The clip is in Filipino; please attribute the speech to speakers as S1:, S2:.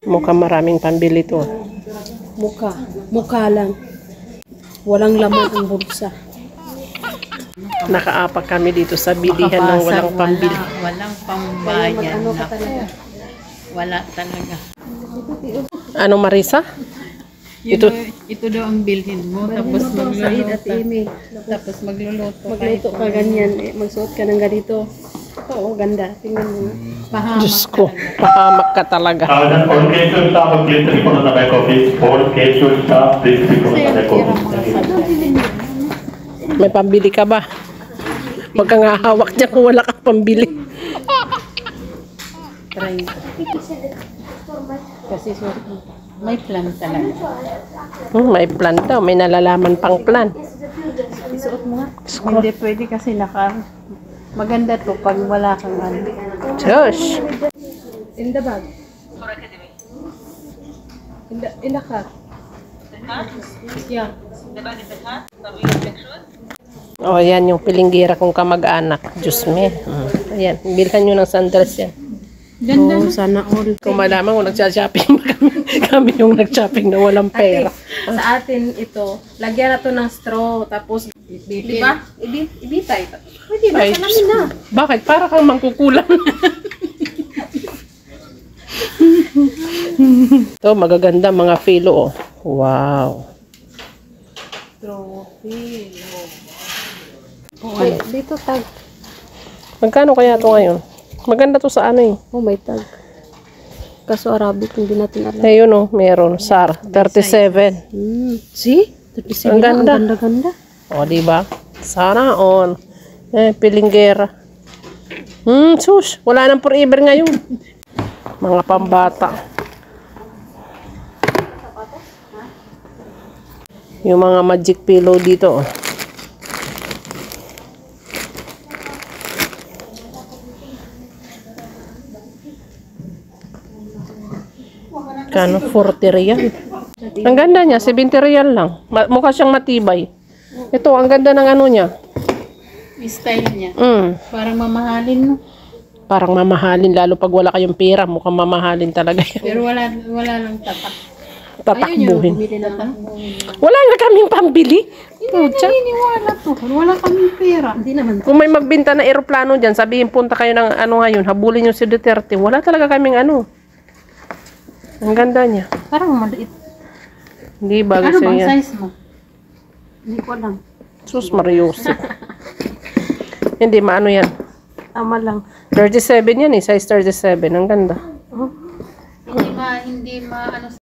S1: Mukhang maraming pambili to.
S2: Mukha lang. Walang laman ang bulsa.
S1: Nakaapak kami dito sa bilihan ng walang pambili.
S3: Walang pambayan. Wala talaga.
S1: Ano, Marisa?
S3: Ito daw ang bilhin mo. Tapos magluluto. Tapos
S2: Magluto ka ganyan. Magsuot ka ng ganito. Oo, ganda. Tingnan mo.
S1: Diyos ko, pahamak ka talaga.
S4: All cases staff, please report on the back office. All cases staff, please report on the back office.
S1: May pambili ka ba? Huwag kang hahawak niya kung wala kang pambili.
S3: Try. Kasi may plan talaga.
S1: May plan daw. May nalalaman pang plan.
S3: Isuot mo nga. Hindi pwede kasi maganda to pag wala kang ano.
S1: Josh!
S2: In the bag. In the car. Yeah.
S1: Oh, yan yung pilinggira kong kamag-anak. Diyos me. Ayan, bilhan nyo ng sandals yan.
S3: Ganda
S2: Oh, sana all.
S1: Kung malaman kung nagsha-shopping ba kami yung nag-shopping na walang pera.
S2: Sa atin ito, lagyan na to ng straw. Tapos, di ba? Ibitay. Pwede na,
S1: Ay,
S2: salamin na.
S1: bakit? Para kang mangkukulang. Ito, magaganda mga filo, oh. Wow.
S2: Trophy.
S1: Oh,
S2: Dito tag.
S1: magkano kaya ito ngayon? Maganda to sa ano eh.
S2: Oh, may tag. Kaso Arabic, hindi natin alam.
S1: Ayun oh, meron. SAR, 37.
S2: See? 37
S1: Ang ganda.
S2: Ang ganda-ganda.
S1: O, diba? Sana on. Pilinggera. Sus. Wala nang forever ngayon. Mga pambata. Yung mga magic pillow dito, oh. Kano? 40 real. Ang ganda niya, 70 real lang. Mukha siyang matibay. Ito, ang ganda ng ano niya.
S3: Style niya. Parang mamahalin no.
S1: Parang mamahalin, lalo pag wala kayong pera, mukhang mamahalin talaga yan.
S3: Pero wala lang tatak.
S1: Tatakbuhin.
S2: Bumili na lang.
S1: Wala nga kaming pambili. Pucha.
S3: Wala to. Wala kaming pera.
S2: Hindi naman.
S1: Kung may magbenta na eroplano dyan, sabihin punta kayo ng ano ngayon, habulin yung si Duterte. Wala talaga kaming ano. Ang ganda niya.
S3: Parang maliit.
S1: Hindi ba
S3: Ano
S1: gusto
S3: bang
S1: yan?
S3: size mo?
S2: Hindi ko alam.
S1: Sus Mariusi. Hindi, maano yan.
S2: Tama lang.
S1: 37 yan eh, size 37. Ang ganda.
S3: Hindi ma ano